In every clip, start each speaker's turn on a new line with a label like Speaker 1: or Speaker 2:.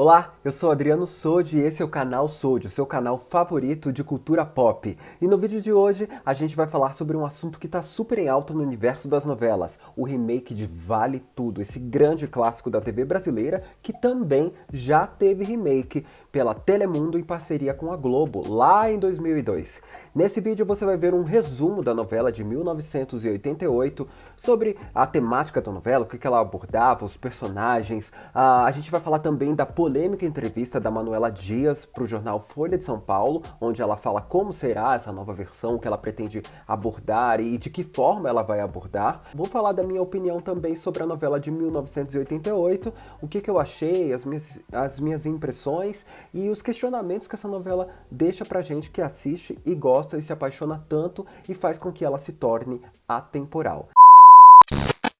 Speaker 1: Olá, eu sou Adriano Sodi e esse é o canal Sodi, o seu canal favorito de cultura pop. E no vídeo de hoje a gente vai falar sobre um assunto que está super em alta no universo das novelas, o remake de Vale Tudo, esse grande clássico da TV brasileira que também já teve remake pela Telemundo em parceria com a Globo, lá em 2002. Nesse vídeo você vai ver um resumo da novela de 1988 sobre a temática da novela, o que ela abordava, os personagens. A gente vai falar também da polêmica entrevista da Manuela Dias para o jornal Folha de São Paulo, onde ela fala como será essa nova versão, o que ela pretende abordar e de que forma ela vai abordar. Vou falar da minha opinião também sobre a novela de 1988, o que eu achei, as minhas impressões e os questionamentos que essa novela deixa pra gente que assiste e gosta e se apaixona tanto e faz com que ela se torne atemporal.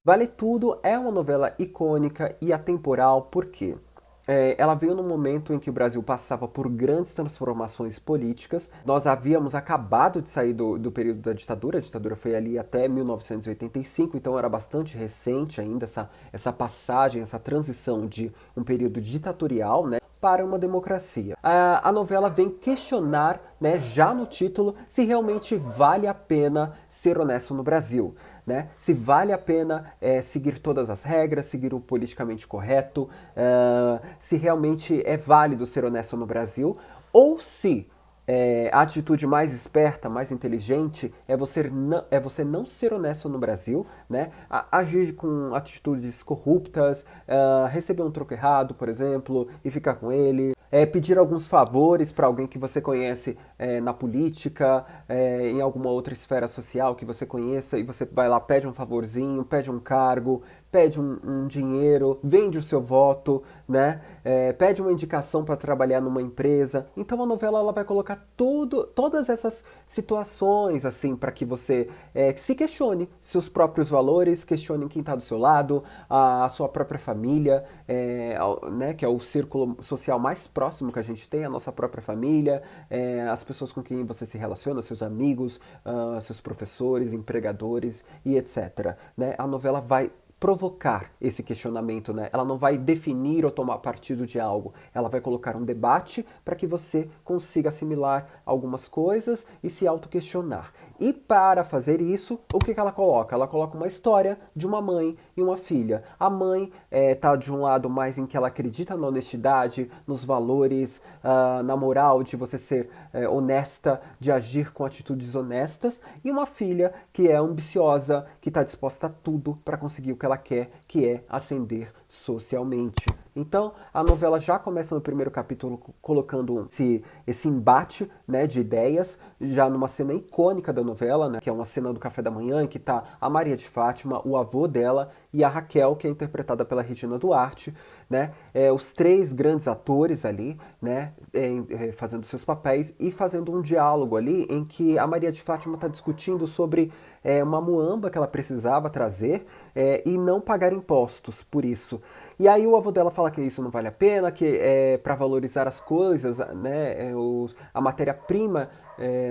Speaker 1: Vale Tudo é uma novela icônica e atemporal porque ela veio num momento em que o Brasil passava por grandes transformações políticas. Nós havíamos acabado de sair do período da ditadura, a ditadura foi ali até 1985, então era bastante recente ainda essa passagem, essa transição de um período ditatorial, né, para uma democracia. A novela vem questionar, né, já no título, se realmente vale a pena ser honesto no Brasil. Né? Se vale a pena seguir todas as regras, seguir o politicamente correto, se realmente é válido ser honesto no Brasil, ou se a atitude mais esperta, mais inteligente é você não ser honesto no Brasil, né? Agir com atitudes corruptas, receber um troco errado, por exemplo, e ficar com ele. Pedir alguns favores para alguém que você conhece na política, em alguma outra esfera social que você conheça, e você vai lá, pede um favorzinho, pede um cargo, pede um dinheiro, vende o seu voto, né? Pede uma indicação para trabalhar numa empresa. Então a novela ela vai colocar todas essas situações assim para que você se questione seus próprios valores, questione quem está do seu lado, a sua própria família, né? Que é o círculo social mais próximo que a gente tem, a nossa própria família, as pessoas com quem você se relaciona, seus amigos, seus professores, empregadores e etc. Né? A novela vai provocar esse questionamento, né? Ela não vai definir ou tomar partido de algo, ela vai colocar um debate para que você consiga assimilar algumas coisas e se auto-questionar. E para fazer isso, o que ela coloca? Ela coloca uma história de uma mãe e uma filha. A mãe está de um lado mais em que ela acredita na honestidade, nos valores, na moral de você ser honesta, de agir com atitudes honestas, e uma filha que é ambiciosa, que está disposta a tudo para conseguir o que ela quer, que é ascender socialmente. Então, a novela já começa no primeiro capítulo colocando esse embate, né, de ideias, já numa cena icônica da novela, né, que é uma cena do café da manhã, em que está a Maria de Fátima, o avô dela, e a Raquel, que é interpretada pela Regina Duarte, né, os três grandes atores ali, né, fazendo seus papéis e fazendo um diálogo ali em que a Maria de Fátima está discutindo sobre uma muamba que ela precisava trazer e não pagar impostos por isso. E aí o avô dela fala que isso não vale a pena, que é para valorizar as coisas, né, a matéria-prima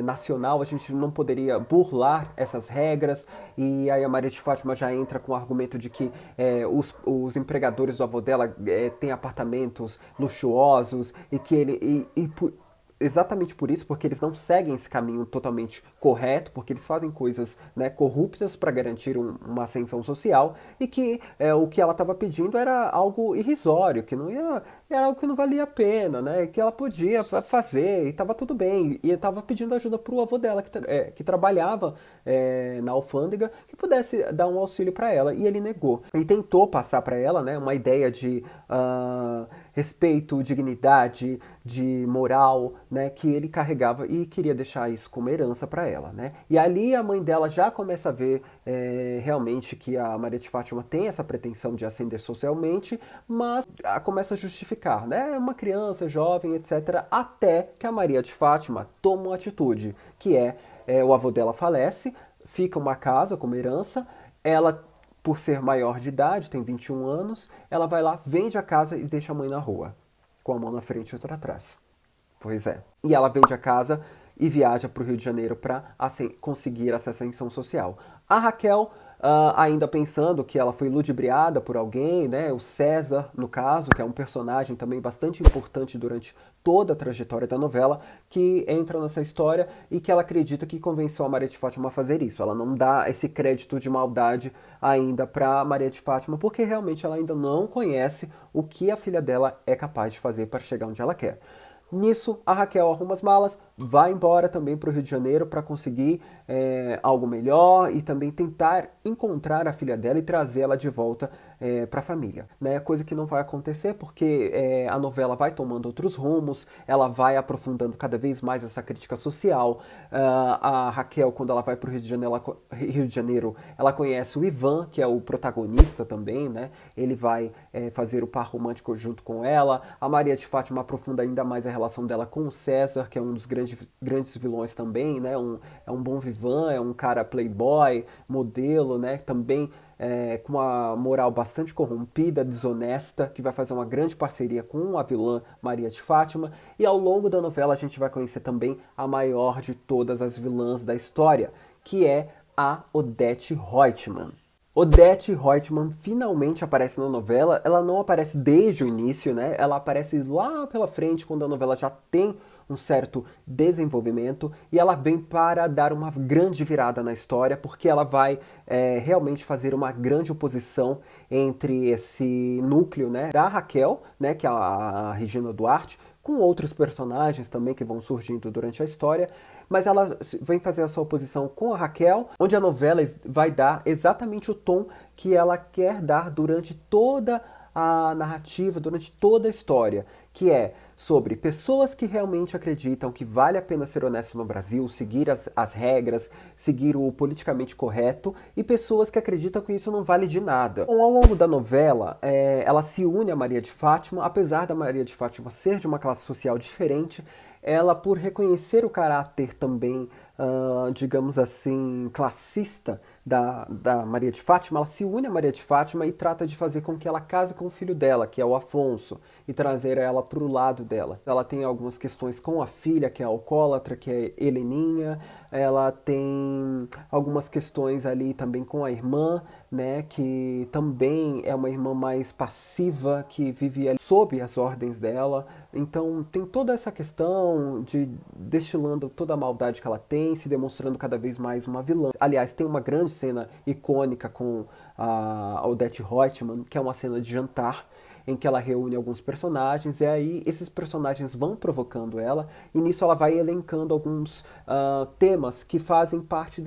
Speaker 1: nacional, a gente não poderia burlar essas regras. E aí a Maria de Fátima já entra com o argumento de que os empregadores do avô dela têm apartamentos luxuosos e que exatamente por isso, porque eles não seguem esse caminho totalmente correto, porque eles fazem coisas, né, corruptas para garantir uma ascensão social, e que o que ela estava pedindo era algo irrisório, que não ia, era algo que não valia a pena, né, que ela podia fazer e estava tudo bem, e estava pedindo ajuda para o avô dela que trabalhava na alfândega, que pudesse dar um auxílio para ela, e ele negou. Ele tentou passar para ela, né, uma ideia de respeito, dignidade, de moral, né, que ele carregava e queria deixar isso como herança para ela, né? E ali a mãe dela já começa a ver realmente que a Maria de Fátima tem essa pretensão de ascender socialmente, mas começa a justificar, né? Uma criança, jovem, etc. Até que a Maria de Fátima toma uma atitude, que o avô dela falece, fica uma casa como herança, ela, por ser maior de idade, tem 21 anos, ela vai lá, vende a casa e deixa a mãe na rua, com a mão na frente e outra atrás. Pois é. E ela vende a casa e viaja para o Rio de Janeiro para conseguir essa ascensão social. A Raquel ainda pensando que ela foi ludibriada por alguém, né? O César, no caso, que é um personagem também bastante importante durante toda a trajetória da novela, que entra nessa história e que ela acredita que convenceu a Maria de Fátima a fazer isso. Ela não dá esse crédito de maldade ainda para Maria de Fátima, porque realmente ela ainda não conhece o que a filha dela é capaz de fazer para chegar onde ela quer. Nisso, a Raquel arruma as malas, vai embora também para o Rio de Janeiro para conseguir algo melhor e também tentar encontrar a filha dela e trazê-la de volta para a família. Né? Coisa que não vai acontecer porque a novela vai tomando outros rumos, ela vai aprofundando cada vez mais essa crítica social. A Raquel, quando ela vai para o Rio de Janeiro, ela conhece o Ivan, que é o protagonista também, né? Ele vai fazer o par romântico junto com ela. A Maria de Fátima aprofunda ainda mais a relação dela com o César, que é um dos grandes vilões também, né? É um bom vivan, é um cara playboy, modelo, né? Também com uma moral bastante corrompida, desonesta, que vai fazer uma grande parceria com a vilã Maria de Fátima. E ao longo da novela a gente vai conhecer também a maior de todas as vilãs da história, que é a Odete Roitman. Odete Roitman finalmente aparece na novela. Ela não aparece desde o início, né? Ela aparece lá pela frente, quando a novela já tem um certo desenvolvimento, e ela vem para dar uma grande virada na história, porque ela vai realmente fazer uma grande oposição entre esse núcleo, né, da Raquel, né, que é a Regina Duarte, com outros personagens também que vão surgindo durante a história, mas ela vem fazer a sua oposição com a Raquel, onde a novela vai dar exatamente o tom que ela quer dar durante toda a narrativa, durante toda a história, que é sobre pessoas que realmente acreditam que vale a pena ser honesto no Brasil, seguir as regras, seguir o politicamente correto, e pessoas que acreditam que isso não vale de nada. Bom, ao longo da novela, ela se une a Maria de Fátima, apesar da Maria de Fátima ser de uma classe social diferente, ela, por reconhecer o caráter também, digamos assim, classista da Maria de Fátima, ela se une a Maria de Fátima e trata de fazer com que ela case com o filho dela, que é o Afonso, e trazer ela para o lado dela. Ela tem algumas questões com a filha, que é a alcoólatra, que é Heleninha. Ela tem algumas questões ali também com a irmã, né, que também é uma irmã mais passiva, que vive ali sob as ordens dela. Então tem toda essa questão de destilando toda a maldade que ela tem, se demonstrando cada vez mais uma vilã. Aliás, tem uma grande cena icônica com a Odete Roitman, que é uma cena de jantar, em que ela reúne alguns personagens, e aí esses personagens vão provocando ela, e nisso ela vai elencando alguns temas que fazem parte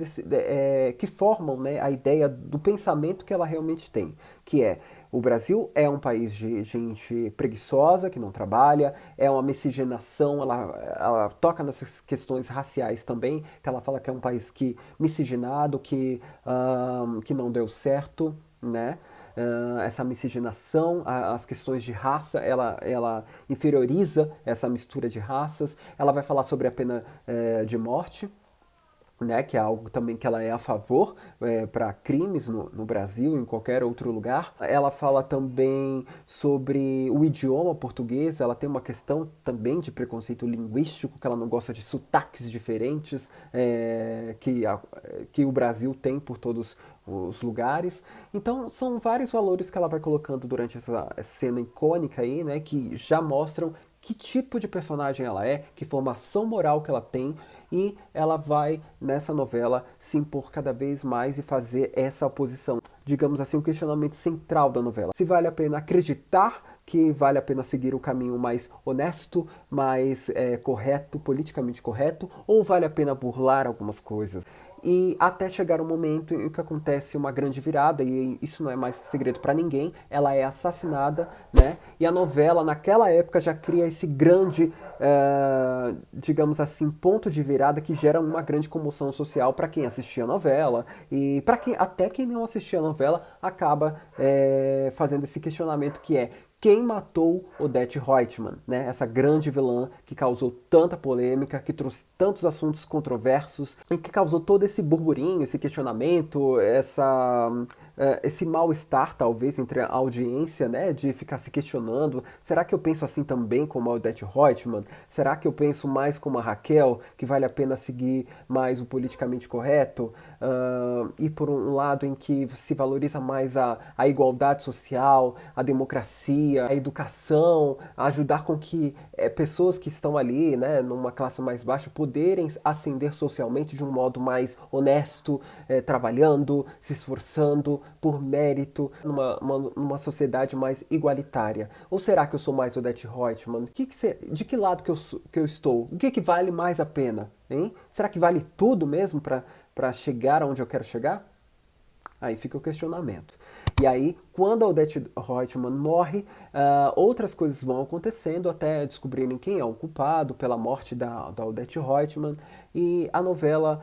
Speaker 1: que formam, né, a ideia do pensamento que ela realmente tem, que é: o Brasil é um país de gente preguiçosa, que não trabalha, é uma miscigenação, ela toca nessas questões raciais também, que ela fala que é um país miscigenado, que não deu certo, né? Essa miscigenação, as questões de raça, ela inferioriza essa mistura de raças. Ela vai falar sobre a pena de morte, né, que é algo também que ela é a favor para crimes no Brasil, em qualquer outro lugar. Ela fala também sobre o idioma português. Ela tem uma questão também de preconceito linguístico, que ela não gosta de sotaques diferentes que o Brasil tem por todos os lugares. Então são vários valores que ela vai colocando durante essa cena icônica aí, né, que já mostram que tipo de personagem ela é, que formação moral que ela tem, e ela vai, nessa novela, se impor cada vez mais e fazer essa oposição. Digamos assim, o questionamento central da novela. Se vale a pena acreditar que vale a pena seguir o caminho mais honesto, mais correto, politicamente correto, ou vale a pena burlar algumas coisas. E até chegar um momento em que acontece uma grande virada, e isso não é mais segredo para ninguém, ela é assassinada, né? E a novela, naquela época, já cria esse grande, digamos assim, ponto de virada que gera uma grande comoção social para quem assistia a novela, e para até quem não assistia a novela acaba fazendo esse questionamento, que é: quem matou Odete Roitman, né? Essa grande vilã que causou tanta polêmica, que trouxe tantos assuntos controversos e que causou todo esse burburinho, esse questionamento, esse mal-estar, talvez, entre a audiência, né? De ficar se questionando, será que eu penso assim também como a Odete Roitman? Será que eu penso mais como a Raquel, que vale a pena seguir mais o politicamente correto? E por um lado em que se valoriza mais a igualdade social, a democracia, a educação, a ajudar com que pessoas que estão ali, né, numa classe mais baixa, poderem ascender socialmente de um modo mais honesto, trabalhando, se esforçando por mérito, numa sociedade mais igualitária. Ou será que eu sou mais Odete Roitman? De que lado que eu estou? O que vale mais a pena? Hein? Será que vale tudo mesmo para chegar aonde eu quero chegar? Aí fica o questionamento. E aí, quando a Odete Roitman morre, outras coisas vão acontecendo até descobrirem quem é o culpado pela morte da Odete Roitman. E a novela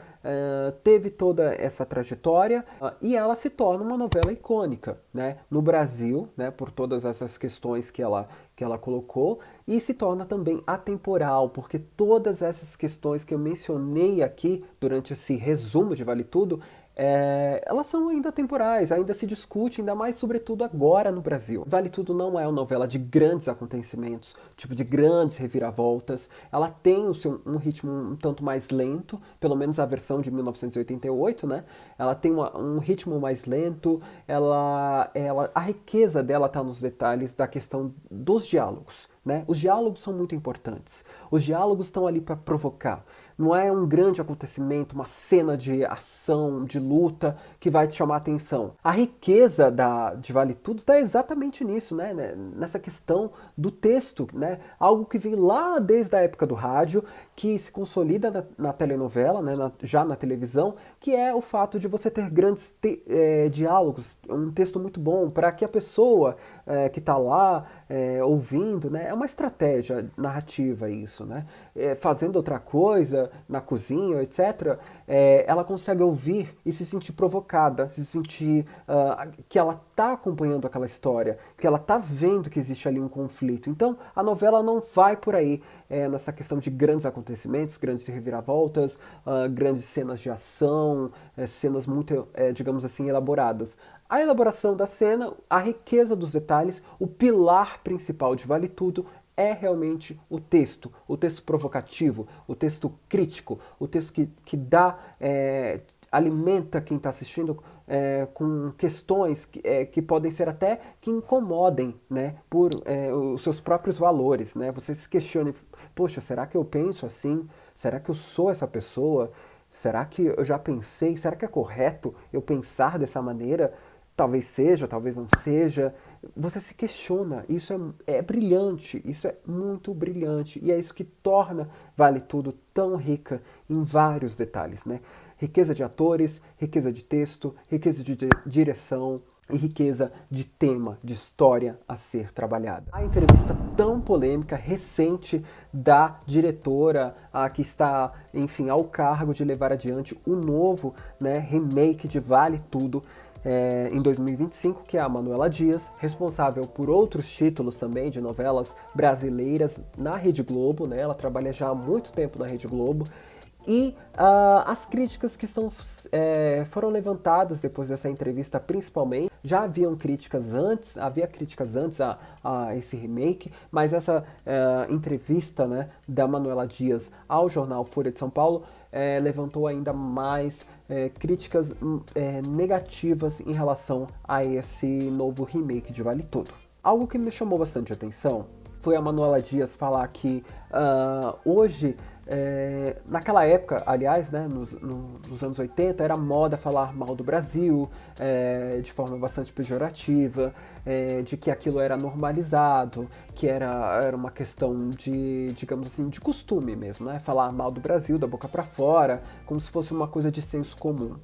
Speaker 1: teve toda essa trajetória e ela se torna uma novela icônica, né, no Brasil, né, por todas essas questões que ela colocou, e se torna também atemporal, porque todas essas questões que eu mencionei aqui durante esse resumo de Vale Tudo, elas são ainda temporais, ainda se discute, ainda mais sobretudo agora no Brasil. Vale Tudo não é uma novela de grandes acontecimentos, tipo de grandes reviravoltas. Ela tem um ritmo um tanto mais lento, pelo menos a versão de 1988, né? Ela tem um ritmo mais lento, a riqueza dela está nos detalhes da questão dos diálogos. Né? Os diálogos são muito importantes. Os diálogos estão ali para provocar. Não é um grande acontecimento, uma cena de ação, de luta que vai te chamar a atenção. A riqueza de Vale Tudo está exatamente nisso, né? Nessa questão do texto, né? Algo que vem lá desde a época do rádio, que se consolida na telenovela, né? Já na televisão, que é o fato de você ter grandes diálogos, um texto muito bom para que a pessoa que está lá ouvindo, né? É uma estratégia narrativa isso, né? Fazendo outra coisa, na cozinha, etc., ela consegue ouvir e se sentir provocada, se sentir que ela está acompanhando aquela história, que ela está vendo que existe ali um conflito. Então, a novela não vai por aí nessa questão de grandes acontecimentos, grandes reviravoltas, grandes cenas de ação, cenas muito, digamos assim, elaboradas. A elaboração da cena, a riqueza dos detalhes, o pilar principal de Vale Tudo é realmente o texto provocativo, o texto crítico, o texto que alimenta quem está assistindo com questões que podem ser até que incomodem, né, por os seus próprios valores, né? Você se questione, poxa, será que eu penso assim? Será que eu sou essa pessoa? Será que eu já pensei? Será que é correto eu pensar dessa maneira? Talvez seja, talvez não seja. Você se questiona. Isso é brilhante, isso é muito brilhante. E é isso que torna Vale Tudo tão rica em vários detalhes, né? Riqueza de atores, riqueza de texto, riqueza de direção e riqueza de tema, de história a ser trabalhada. A entrevista tão polêmica, recente, da diretora que está, enfim, ao cargo de levar adiante o novo, né, remake de Vale Tudo, em 2025, que é a Manuela Dias, responsável por outros títulos também de novelas brasileiras na Rede Globo, né? Ela trabalha já há muito tempo na Rede Globo. E as críticas que foram levantadas depois dessa entrevista, principalmente, já havia críticas antes a esse remake, mas essa entrevista, né, da Manuela Dias ao jornal Folha de São Paulo levantou ainda mais críticas negativas em relação a esse novo remake de Vale Tudo. Algo que me chamou bastante atenção foi a Manuela Dias falar que hoje, naquela época, aliás, né, nos anos 80, era moda falar mal do Brasil de forma bastante pejorativa, de que aquilo era normalizado, que era uma questão de, digamos assim, de costume mesmo, né? Falar mal do Brasil, da boca para fora, como se fosse uma coisa de senso comum.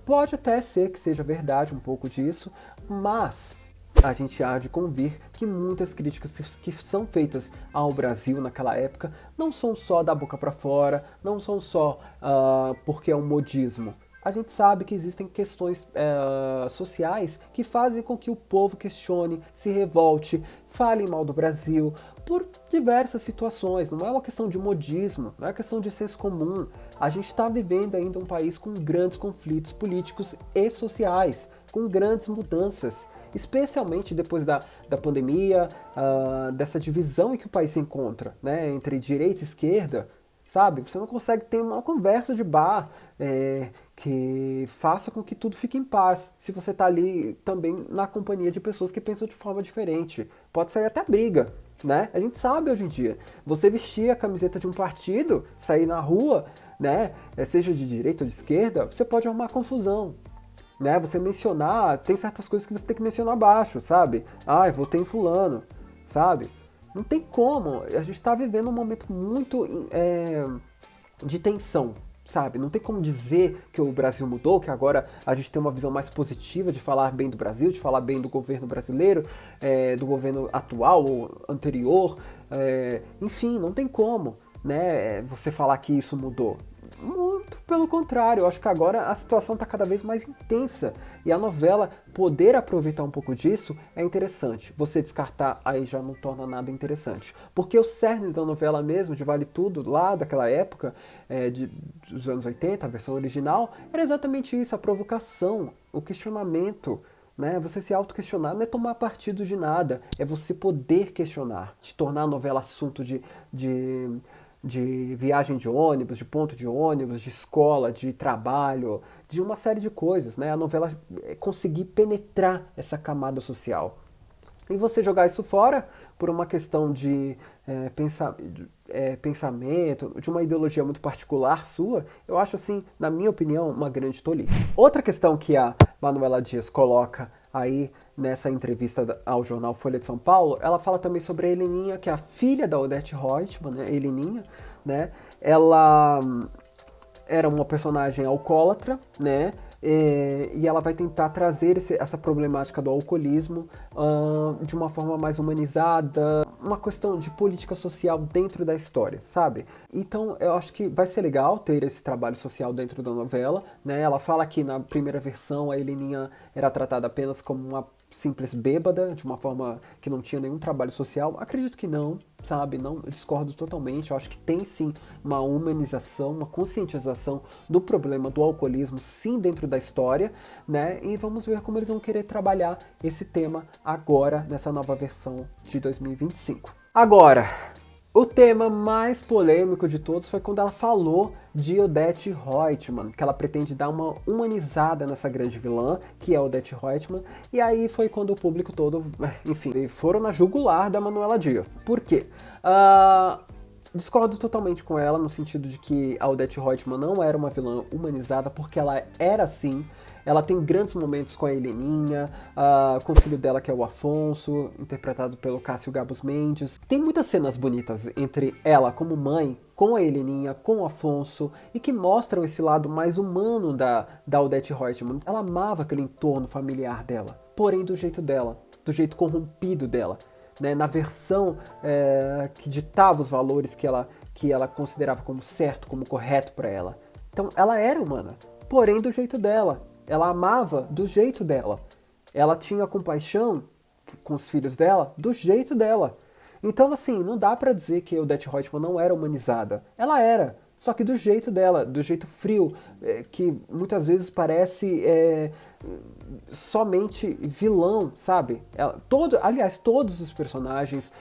Speaker 1: Pode até ser que seja verdade um pouco disso, mas a gente há de convir que muitas críticas que são feitas ao Brasil naquela época não são só da boca para fora, não são só porque é um modismo. A gente sabe que existem questões sociais que fazem com que o povo questione, se revolte, fale mal do Brasil, por diversas situações. Não é uma questão de modismo, não é uma questão de senso comum. A gente está vivendo ainda um país com grandes conflitos políticos e sociais, com grandes mudanças, especialmente depois da pandemia, dessa divisão em que o país se encontra, né, entre direita e esquerda. Sabe? Você não consegue ter uma conversa de bar que faça com que tudo fique em paz. Se você está ali também na companhia de pessoas que pensam de forma diferente. Pode sair até briga, né? A gente sabe hoje em dia. Você vestir a camiseta de um partido, sair na rua, né? Seja de direita ou de esquerda, você pode arrumar confusão. Né? Você mencionar, tem certas coisas que você tem que mencionar abaixo, sabe? Ah, eu votei em fulano, sabe? Não tem como. A gente está vivendo um momento muito de tensão, sabe? Não tem como dizer que o Brasil mudou, que agora a gente tem uma visão mais positiva de falar bem do Brasil, de falar bem do governo brasileiro, do governo atual ou anterior. Enfim, não tem como, né, você falar que isso mudou. Muito pelo contrário, eu acho que agora a situação está cada vez mais intensa e a novela poder aproveitar um pouco disso é interessante. Você descartar aí já não torna nada interessante. Porque o cerne da novela mesmo, de Vale Tudo, lá daquela época, dos anos 80, a versão original, era exatamente isso, a provocação, o questionamento. Né? Você se auto-questionar não é tomar partido de nada, é você poder questionar, de tornar a novela assunto de viagem de ônibus, de ponto de ônibus, de escola, de trabalho, de uma série de coisas, né? A novela conseguir penetrar essa camada social. E você jogar isso fora por uma questão de pensamento, de uma ideologia muito particular sua, eu acho, assim, na minha opinião, uma grande tolice. Outra questão que a Manuela Dias coloca aí nessa entrevista ao jornal Folha de São Paulo, ela fala também sobre a Heleninha, que é a filha da Odete Roitman, né, Heleninha, né? Ela era uma personagem alcoólatra, né? E ela vai tentar trazer essa problemática do alcoolismo de uma forma mais humanizada, uma questão de política social dentro da história, sabe? Então eu acho que vai ser legal ter esse trabalho social dentro da novela, né? Ela fala que na primeira versão a Heleninha era tratada apenas como uma simples bêbada, de uma forma que não tinha nenhum trabalho social. Acredito que não, sabe? Não, eu discordo totalmente. Eu acho que tem sim uma humanização, uma conscientização do problema do alcoolismo, sim, dentro da história, né? E vamos ver como eles vão querer trabalhar esse tema agora, nessa nova versão de 2025. Agora, o tema mais polêmico de todos foi quando ela falou de Odete Roitman, que ela pretende dar uma humanizada nessa grande vilã, que é Odete Roitman, e aí foi quando o público todo, enfim, foram na jugular da Manuela Dias. Por quê? Discordo totalmente com ela, no sentido de que a Odete Roitman não era uma vilã humanizada, porque ela era sim. Ela tem grandes momentos com a Heleninha, com o filho dela que é o Afonso, interpretado pelo Cássio Gabus Mendes. Tem muitas cenas bonitas entre ela como mãe, com a Heleninha, com o Afonso, e que mostram esse lado mais humano da Odete Roitman. Ela amava aquele entorno familiar dela, porém do jeito dela, do jeito corrompido dela. Né, na versão que ditava os valores que ela considerava como certo, como correto para ela. Então ela era humana, porém do jeito dela. Ela amava do jeito dela. Ela tinha compaixão com os filhos dela do jeito dela. Então, assim, não dá pra dizer que a Odete Roitman não era humanizada. Ela era, só que do jeito dela, do jeito frio, que muitas vezes parece somente vilão, sabe? Aliás, todos os personagens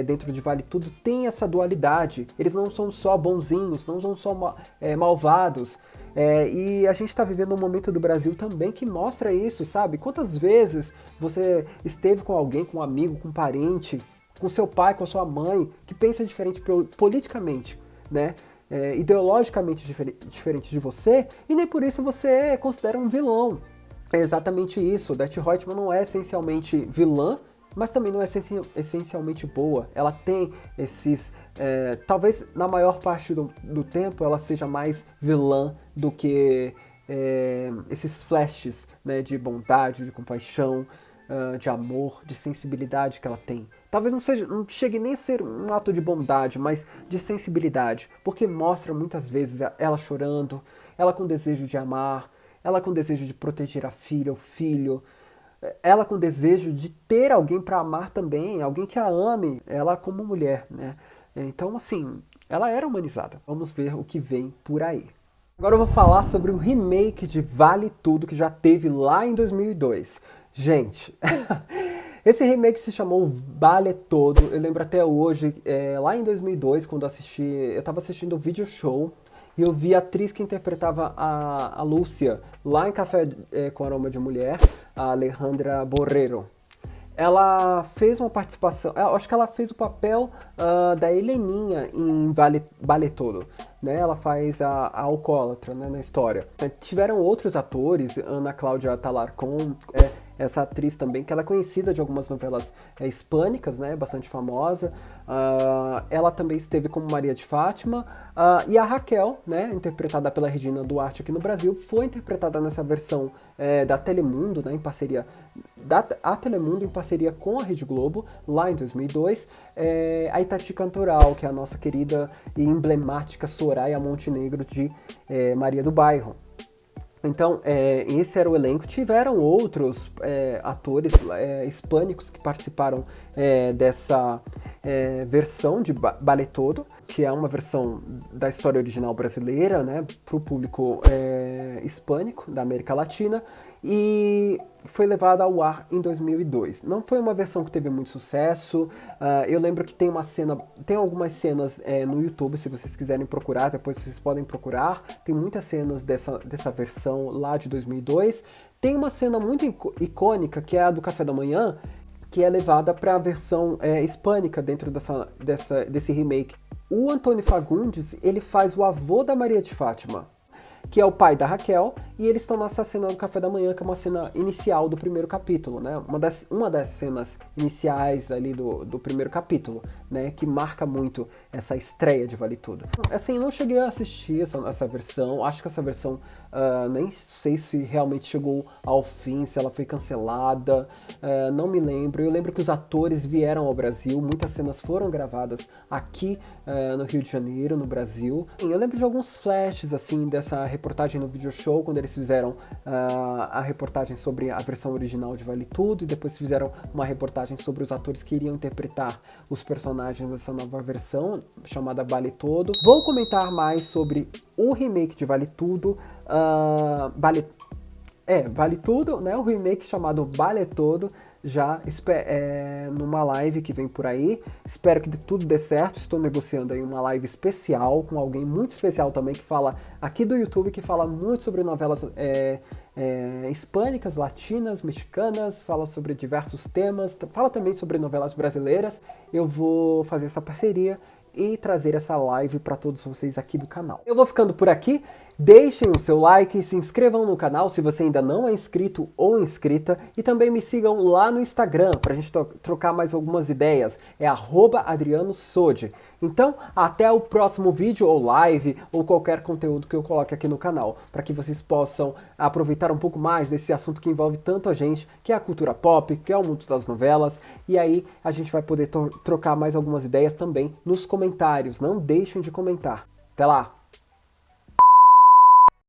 Speaker 1: dentro de Vale Tudo têm essa dualidade. Eles não são só bonzinhos, não são só malvados. E a gente está vivendo um momento do Brasil também que mostra isso, sabe? Quantas vezes você esteve com alguém, com um amigo, com um parente, com seu pai, com a sua mãe, que pensa diferente politicamente, né? Ideologicamente diferente de você, e nem por isso você considera um vilão. É exatamente isso. Odete Roitman não é essencialmente vilã, mas também não é essencialmente boa. Ela tem esses... talvez na maior parte do tempo ela seja mais vilã do que esses flashes, né, de bondade, de compaixão, de amor, de sensibilidade que ela tem. Talvez não chegue nem a ser um ato de bondade, mas de sensibilidade, porque mostra muitas vezes ela chorando, ela com desejo de amar, ela com desejo de proteger a filha, o filho, ela com desejo de ter alguém para amar também, alguém que a ame, ela como mulher, né? Então, assim, ela era humanizada. Vamos ver o que vem por aí. Agora eu vou falar sobre o remake de Vale Tudo que já teve lá em 2002. Gente, esse remake se chamou Vale Todo. Eu lembro até hoje, lá em 2002, quando eu estava assistindo o video show e eu vi a atriz que interpretava a Lúcia lá em Café com Aroma de Mulher, a Alejandra Borrero. Ela fez uma participação, eu acho que ela fez o papel da Heleninha em Vale Todo, né? Ela faz a alcoólatra, né, na história. Tiveram outros atores, Ana Cláudia Talarcón, essa atriz também, que ela é conhecida de algumas novelas hispânicas, né, bastante famosa. Ela também esteve como Maria de Fátima. E a Raquel, né, interpretada pela Regina Duarte aqui no Brasil, foi interpretada nessa versão da Telemundo, né, em parceria a Telemundo em parceria com a Rede Globo, lá em 2002. A Itati Cantoral, que é a nossa querida e emblemática Soraya Montenegro de Maria do Bairro. Então, esse era o elenco. Tiveram outros atores hispânicos que participaram dessa versão de Vale Todo, que é uma versão da história original brasileira, né, para o público hispânico da América Latina, e foi levada ao ar em 2002. Não foi uma versão que teve muito sucesso. Eu lembro que tem algumas cenas no YouTube, se vocês quiserem procurar, depois vocês podem procurar. Tem muitas cenas dessa versão lá de 2002. Tem uma cena muito icônica, que é a do café da manhã, que é levada para a versão hispânica dentro desse remake. O Antônio Fagundes, ele faz o avô da Maria de Fátima, que é o pai da Raquel, e eles estão nessa cena do café da manhã, que é uma cena inicial do primeiro capítulo, né? Uma das cenas iniciais ali do primeiro capítulo, né? Que marca muito essa estreia de Vale Tudo. Assim, não cheguei a assistir essa versão, acho que essa versão nem sei se realmente chegou ao fim, se ela foi cancelada, não me lembro. Eu lembro que os atores vieram ao Brasil, muitas cenas foram gravadas aqui no Rio de Janeiro, no Brasil. Eu lembro de alguns flashes, assim, dessa reportagem no video show, quando eles fizeram a reportagem sobre a versão original de Vale Tudo, e depois fizeram uma reportagem sobre os atores que iriam interpretar os personagens dessa nova versão, chamada Vale Todo. Vou comentar mais sobre o remake de Vale Tudo, Vale Tudo, né? O remake chamado Vale Todo, já numa live que vem por aí. Espero que tudo dê certo. Estou negociando aí uma live especial com alguém muito especial também, que fala aqui do YouTube, que fala muito sobre novelas hispânicas, latinas, mexicanas, fala sobre diversos temas, fala também sobre novelas brasileiras. Eu vou fazer essa parceria e trazer essa live para todos vocês aqui do canal. Eu vou ficando por aqui. Deixem o seu like e se inscrevam no canal se você ainda não é inscrito ou inscrita, e também me sigam lá no Instagram para a gente trocar mais algumas ideias. É @AdrianoSode. Então, até o próximo vídeo ou live ou qualquer conteúdo que eu coloque aqui no canal, para que vocês possam aproveitar um pouco mais desse assunto que envolve tanto a gente, que é a cultura pop, que é o mundo das novelas, e aí a gente vai poder trocar mais algumas ideias também nos comentários. Não deixem de comentar. Até lá!